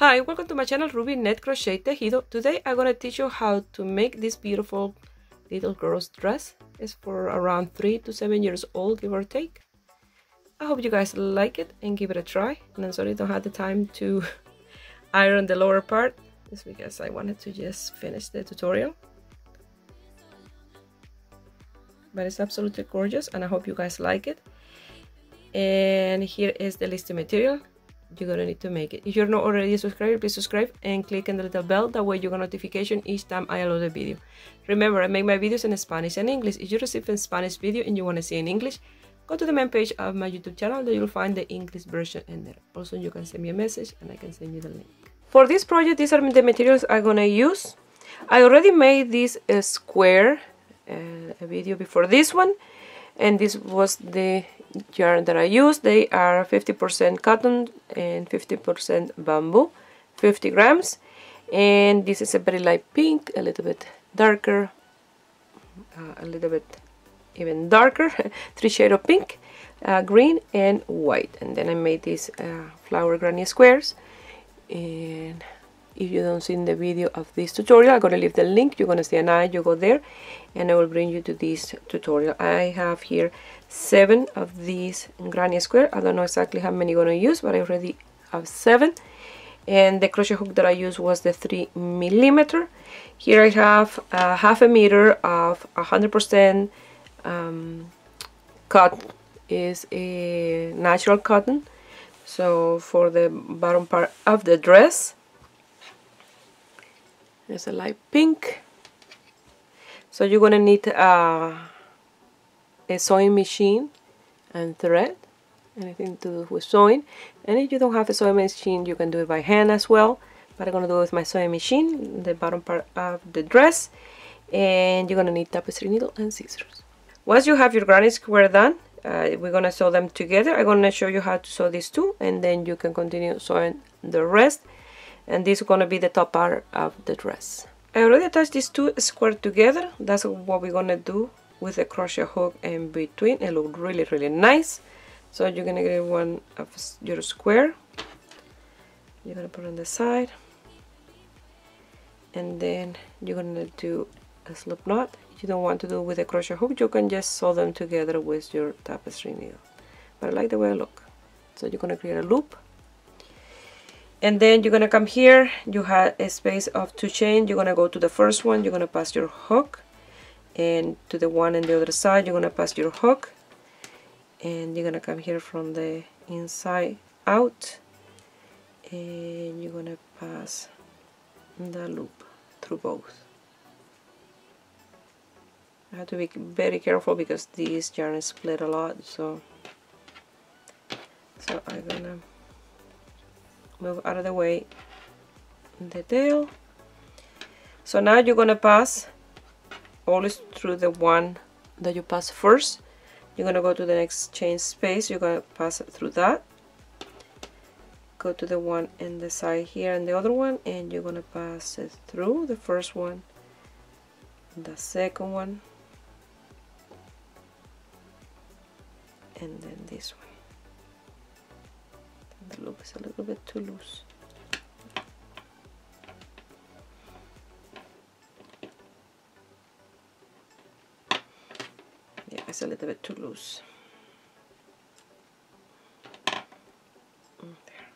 Hi, welcome to my channel Ruby Net Crochet Tejido. Today I'm gonna teach you how to make this beautiful little girl's dress. It's for around 3 to 7 years old, give or take. I hope you guys like it and give it a try. And I'm sorry I don't have the time to iron the lower part. It's because I wanted to just finish the tutorial. But it's absolutely gorgeous and I hope you guys like it. And here is the list of material you're gonna need to make it. If you're not already subscribed, please subscribe and click on the little bell. That way you get notification each time I upload a video. Remember, I make my videos in Spanish and English. If you receive a Spanish video and you want to see in English, go to the main page of my YouTube channel. There you'll find the English version in there. Also, you can send me a message and I can send you the link. For this project, these are the materials I'm gonna use. I already made this square, a video before this one, and this was the yarn that I used. They are 50% cotton and 50% bamboo, 50 grams, and this is a very light pink, a little bit darker, a little bit even darker, 3 shades of pink, green and white. And then I made these flower granny squares. And if you don't see the video of this tutorial, I'm gonna leave the link. You're gonna see an eye, you go there and I will bring you to this tutorial. I have here 7 of these granny square. I don't know exactly how many I'm gonna use, but I already have 7. And the crochet hook that I used was the 3mm. Here I have half a meter of 100% cotton. Is a natural cotton. So for the bottom part of the dress, there's a light pink. So you're gonna need a sewing machine and thread, anything to do with sewing. And if you don't have a sewing machine, you can do it by hand as well. But I'm gonna do it with my sewing machine, the bottom part of the dress. And you're gonna need tapestry needle and scissors. Once you have your granny square done, we're gonna sew them together. I'm gonna show you how to sew these two, and then you can continue sewing the rest. And this is gonna be the top part of the dress. I already attached these two squares together. That's what we're gonna do with the crochet hook in between. It looks really, really nice. So you're gonna get one of your square. You're gonna put it on the side, and then you're gonna do a slip knot. If you don't want to do it with a crochet hook, you can just sew them together with your tapestry needle. But I like the way I look. So you're gonna create a loop. And then you're gonna come here, you have a space of 2 chains. You're gonna go to the first one, you're gonna pass your hook, and to the one on the other side, you're gonna pass your hook, and you're gonna come here from the inside out, and you're gonna pass the loop through both. I have to be very careful because these yarn is split a lot, so I'm gonna move out of the way the tail. So now you're gonna pass always through the one that you pass first. You're gonna go to the next chain space, you're gonna pass it through that, go to the one in the side here and the other one, and you're gonna pass it through the first one, the second one, and then this one. The loop is a little bit too loose. Yeah, it's a little bit too loose. There.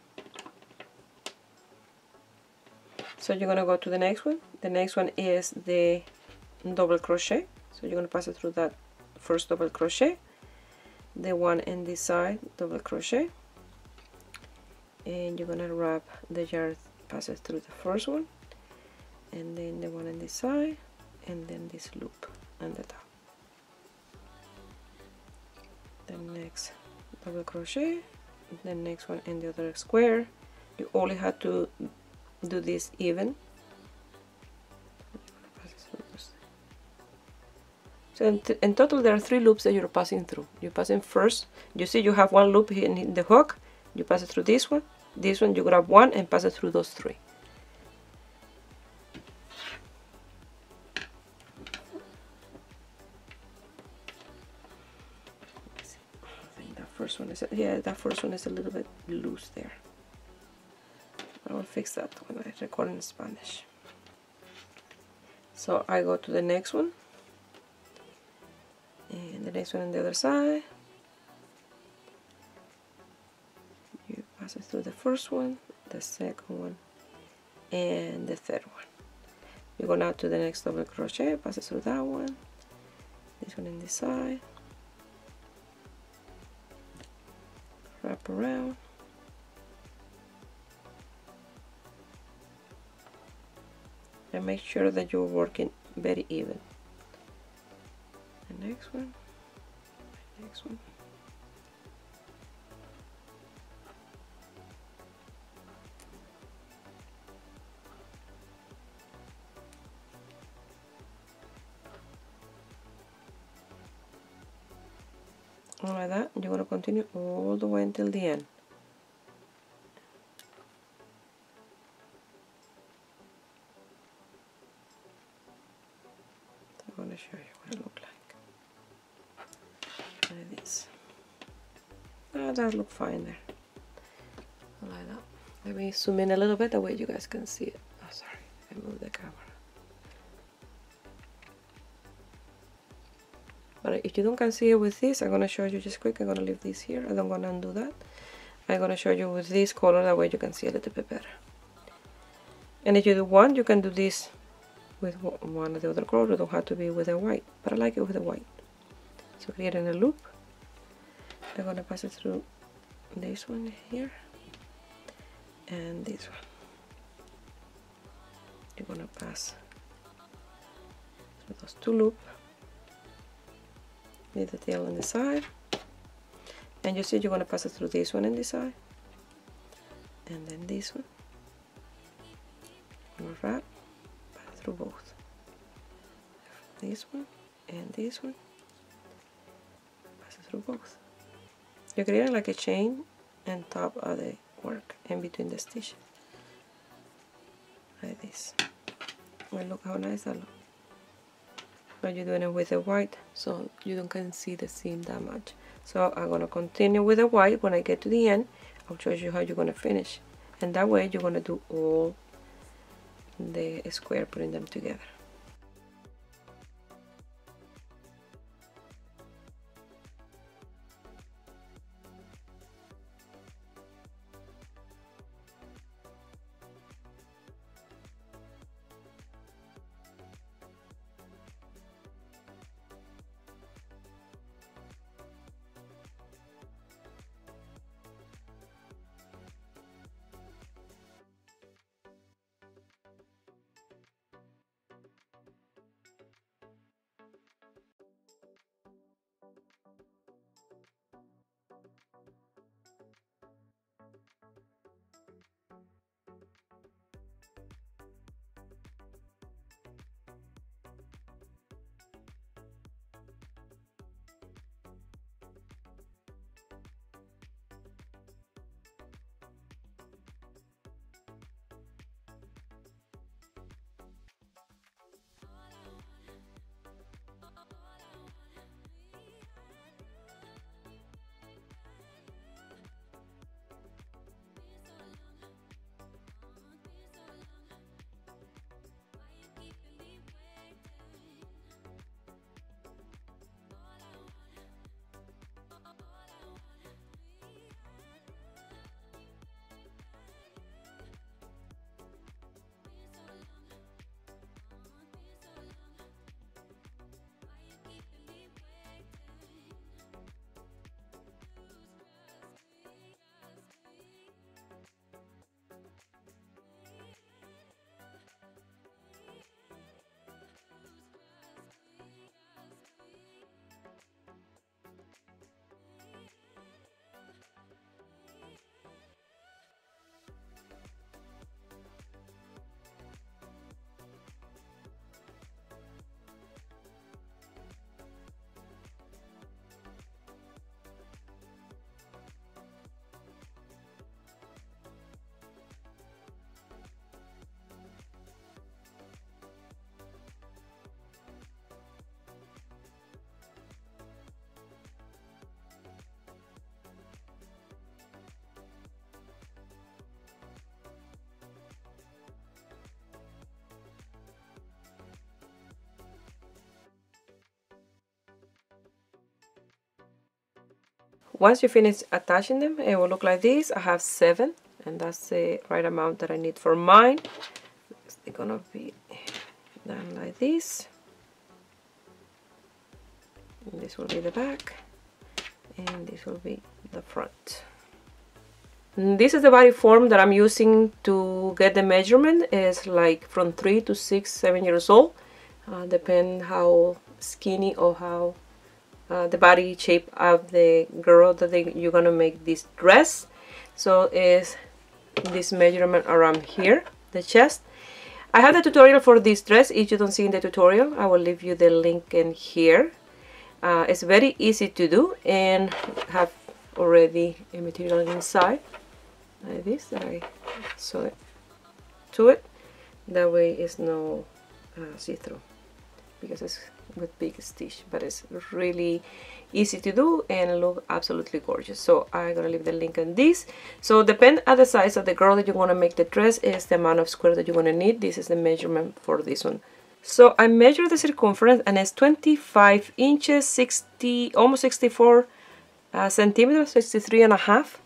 So you're gonna go to the next one. The next one is the double crochet. So you're gonna pass it through that first double crochet, the one in this side double crochet, and you're gonna wrap the yarn, pass it through the first one, and then the one on this side, and then this loop on the top. The next double crochet, the next one in the other square. You only have to do this even. So in total there are 3 loops that you're passing through. You're passing first, you see you have 1 loop in the hook, you pass it through this one, you grab 1 and pass it through those 3. I think that first one is, yeah, that first one is a little bit loose there. I will fix that when I record in Spanish. So I go to the next one, and the next one on the other side. You pass it through the first one, the second one, and the third one. You go now to the next double crochet, pass it through that one, this one in this side, wrap around, and make sure that you're working very even. The next one, next one. And like that, you're going to continue all the way until the end. I'm going to show you what it looks like. Like this. Oh, that looks fine there. Like that. Let me zoom in a little bit, that way you guys can see it. Oh, sorry, I moved the camera. But if you don't see it with this, I'm going to show you just quick. I'm going to leave this here. I don't want to undo that. I'm going to show you with this color, that way you can see a little bit better. And if you do one, you can do this with one of the other color. You don't have to be with a white, but I like it with the white. So creating a loop, I'm going to pass it through this one here and this one. You're going to pass through those two loops. Leave the tail on the side, and you see you're going to pass it through this one and this side, and then this one. You're going to wrap, pass it through both. This one and this one, pass it through both. You're creating like a chain on top of the work in between the stitches, like this. Well, look how nice that looks. But you're doing it with the white, so you don't can see the seam that much. So I'm going to continue with the white. When I get to the end, I'll show you how you're going to finish, and that way you're going to do all the square, putting them together. Once you finish attaching them, it will look like this. I have 7, and that's the right amount that I need for mine. It's gonna be done like this. And this will be the back, and this will be the front. And this is the body form that I'm using to get the measurement. It's like from 3 to 6, 7 years old. Depend how skinny or how the body shape of the girl that you're gonna make this dress. So is this measurement around here, the chest. I have the tutorial for this dress. If you don't see in the tutorial, I will leave you the link in here. It's very easy to do and have already a material inside like this that I sew it to it. That way it's no see-through, because it's with big stitch, but it's really easy to do and look absolutely gorgeous. So I'm gonna leave the link on this. So depend on the size of the girl that you want to make the dress is the amount of square that you're gonna need. This is the measurement for this one. So I measured the circumference and it's 25 inches, 60, almost 64 centimeters, 63 and a half.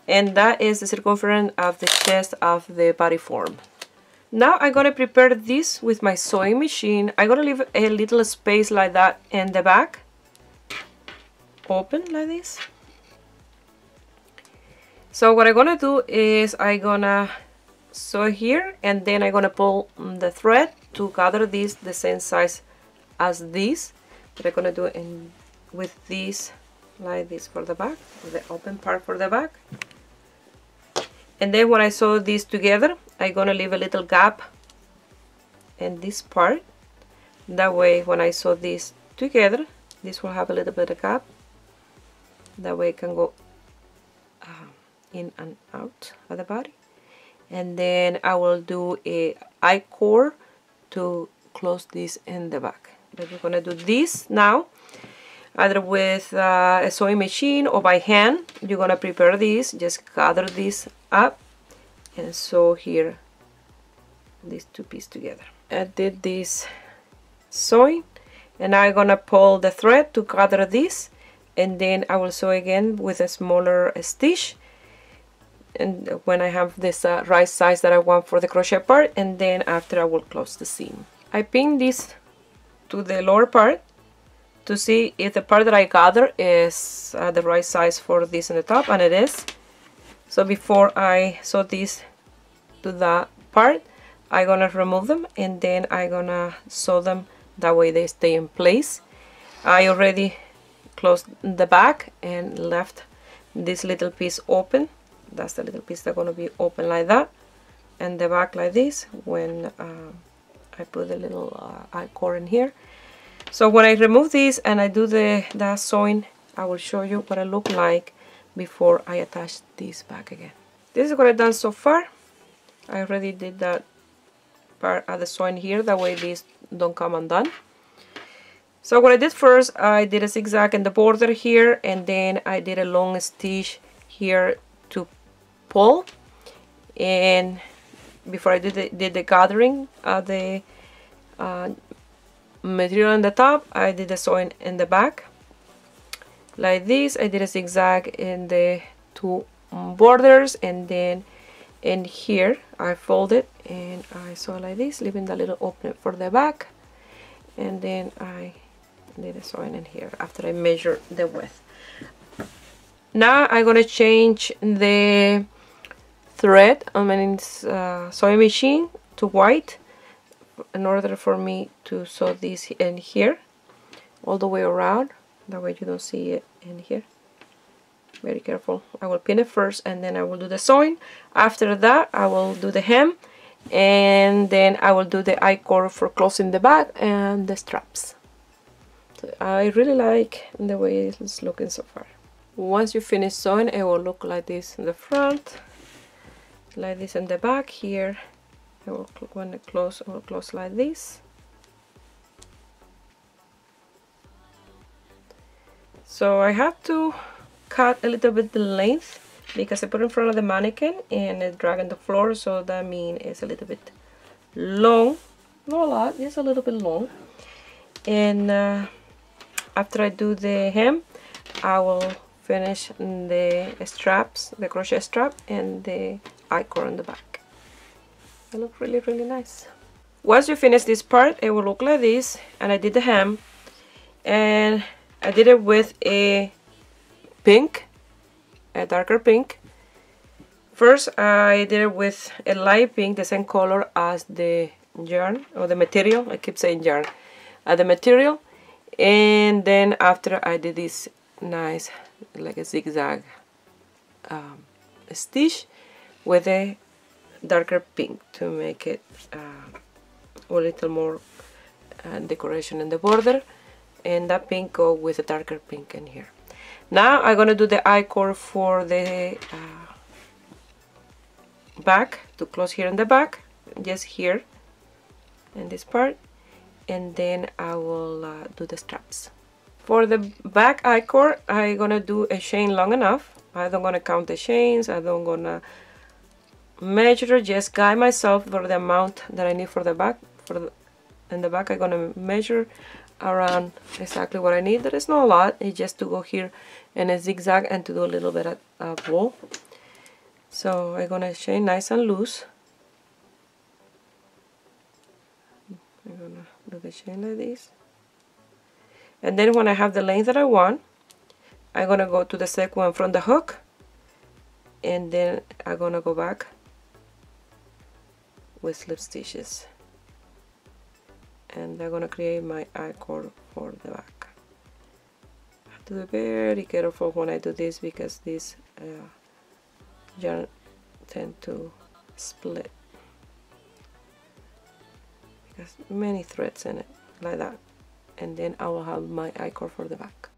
And that is the circumference of the chest of the body form. Now I'm gonna prepare this with my sewing machine. I'm gonna leave a little space like that in the back, open like this. So what I'm gonna do is I'm gonna sew here, and then I'm gonna pull the thread to gather this the same size as this. But I'm gonna do it with this like this for the back, the open part for the back. And then when I sew this together, I'm gonna leave a little gap in this part. That way when I sew this together, this will have a little bit of gap. That way it can go in and out of the body. And then I will do a I-cord to close this in the back. But we're gonna do this now, either with a sewing machine or by hand. You're gonna prepare this, just gather this up and sew here these two pieces together. I did this sewing, and I'm gonna pull the thread to gather this, and then I will sew again with a smaller stitch, and when I have this right size that I want for the crochet part, and then after I will close the seam. I pin this to the lower part to see if the part that I gather is the right size for this on the top, and it is. So before I sew this to that part, I'm gonna remove them, and then I'm gonna sew them, that way they stay in place. I already closed the back and left this little piece open. That's the little piece that's gonna be open like that, and the back like this when I put the little I-cord in here. So when I remove this and I do that sewing, I will show you what I look like before I attach this back again. This is what I've done so far. I already did that part of the sewing here, that way these don't come undone. So what I did first, I did a zigzag in the border here, and then I did a long stitch here to pull. And before I did the gathering of the material on the top, I did the sewing in the back like this. I did a zigzag in the two borders, and then in here I folded and I sew like this, leaving the little opening for the back, and then I did a sewing in here after I measured the width. Now I'm gonna change the thread on my sewing machine to white in order for me to sew this in here all the way around. That way you don't see it in here. Very careful. I will pin it first, and then I will do the sewing. After that I will do the hem, and then I will do the I-cord for closing the back and the straps. So I really like the way it's looking so far. Once you finish sewing, it will look like this in the front, like this in the back. Here I will, when it close, I will close like this. So I have to cut a little bit the length because I put it in front of the mannequin and it dragged on the floor, so that means it's a little bit long. Not a lot, just a little bit long. And after I do the hem, I will finish the straps, the crochet strap and the I-cord on the back. They look really, really nice. Once you finish this part, it will look like this. And I did the hem, and I did it with a pink, a darker pink. First I did it with a light pink, the same color as the yarn or the material. I keep saying yarn, the material. And then after I did this nice like a zigzag stitch with a darker pink to make it a little more decoration in the border, and that pink go with a darker pink in here. Now I'm gonna do the I-cord for the back, to close here in the back, just here in this part, and then I will do the straps. For the back I-cord, I'm gonna do a chain long enough. I don't gonna count the chains, I don't gonna measure, just guide myself for the amount that I need for the back. In the back I'm gonna measure around exactly what I need. There is not a lot, it's just to go here in a zigzag and to do a little bit of bow. So I'm gonna chain nice and loose. I'm gonna do the chain like this, and then when I have the length that I want, I'm gonna go to the second one from the hook, and then I'm gonna go back with slip stitches, and I'm gonna create my I-cord for the back. I have to be very careful when I do this because this yarn tend to split because many threads in it like that, and then I will have my I-cord for the back.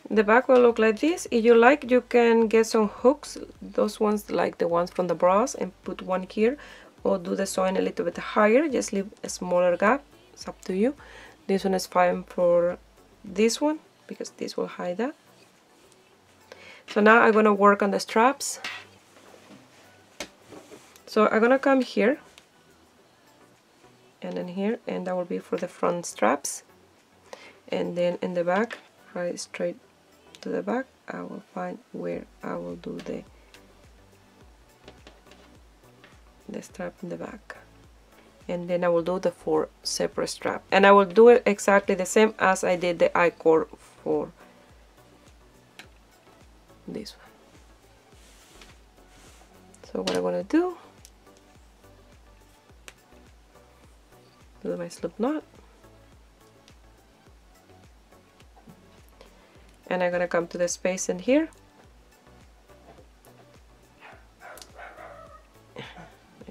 The back will look like this. If you like, you can get some hooks, those ones like the ones from the bras, and put one here, or do the sewing a little bit higher, just leave a smaller gap. It's up to you. This one is fine for this one because this will hide that. So now I'm gonna work on the straps. So I'm gonna come here and then here, and that will be for the front straps, and then in the back, right straight to the back, I will find where I will do the strap in the back, and then I will do the 4 separate straps, and I will do it exactly the same as I did the I-cord for this one. So what I'm gonna do my slip knot, and I'm gonna come to the space in here. I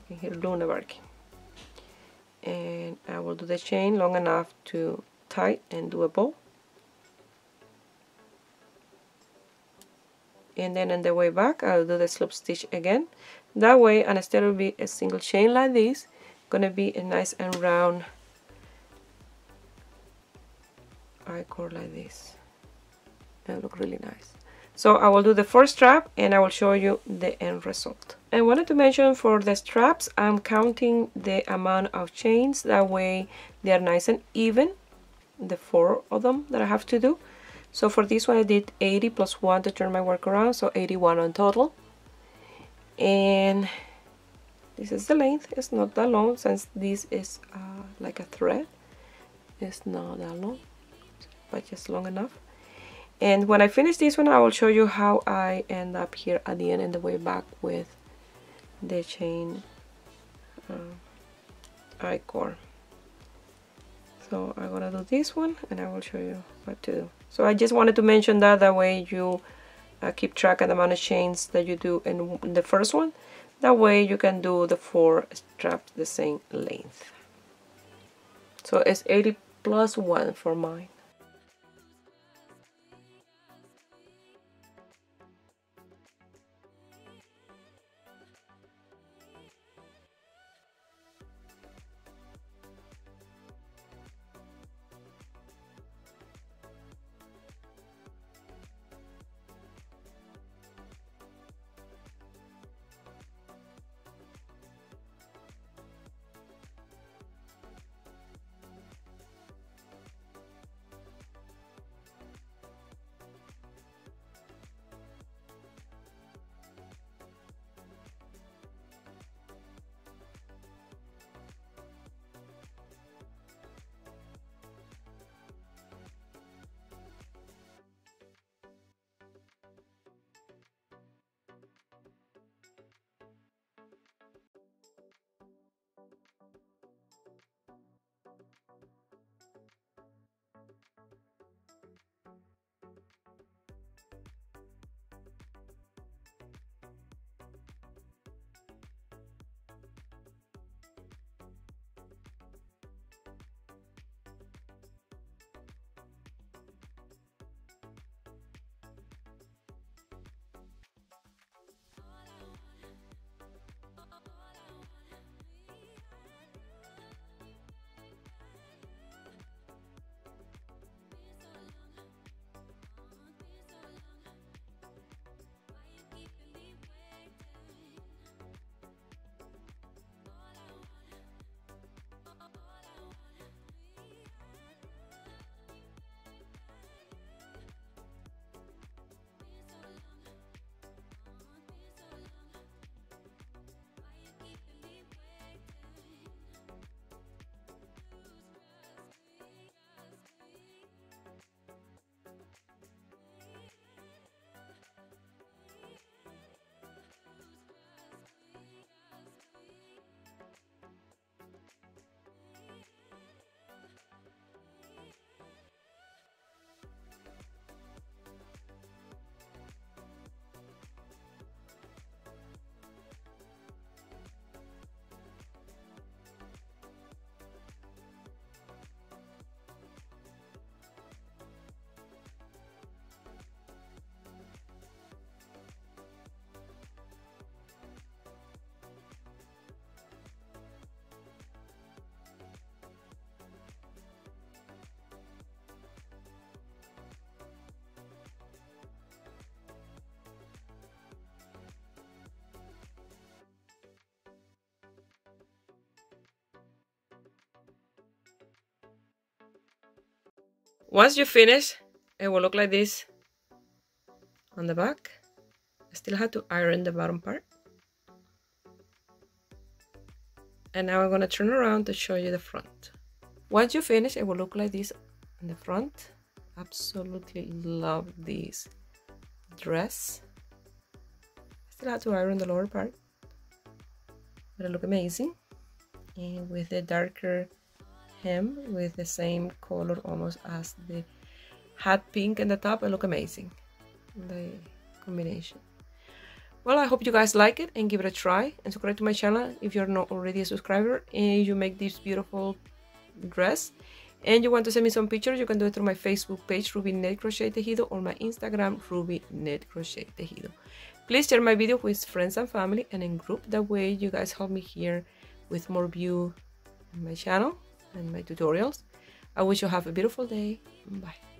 can hear Luna barking, and I will do the chain long enough to tie and do a bow, and then on the way back I'll do the slip stitch again. That way, and instead of be a single chain like this, gonna be a nice and round I-cord like this. It'll look really nice. So I will do the first strap and I will show you the end result. I wanted to mention for the straps, I'm counting the amount of chains, that way they are nice and even, the 4 of them that I have to do. So for this one I did 80 plus 1 to turn my work around, so 81 on total. And this is the length. It's not that long since this is like a thread. It's not that long, but just long enough. And when I finish this one, I will show you how I end up here at the end and the way back with the chain I-cord. So I'm gonna do this one and I will show you what to do. So I just wanted to mention that way you keep track of the amount of chains that you do in the first one. That way you can do the 4 straps the same length. So it's 80 plus 1 for mine. Once you finish, it will look like this on the back. I still have to iron the bottom part. And now I'm going to turn around to show you the front. Once you finish, it will look like this in the front. Absolutely love this dress. Still have to iron the lower part, but it look amazing. And with the darker hem, with the same color almost as the hot pink in the top, it look amazing. The combination. Well, I hope you guys like it and give it a try, and subscribe to my channel if you're not already a subscriber and you make this beautiful dress and you want to send me some pictures. You can do it through my Facebook page, Ruby Net Crochet Tejido, or my Instagram, Ruby Net Crochet Tejido. Please share my video with friends and family and in group. That way you guys help me here with more view on my channel and my tutorials. I wish you have a beautiful day. Bye.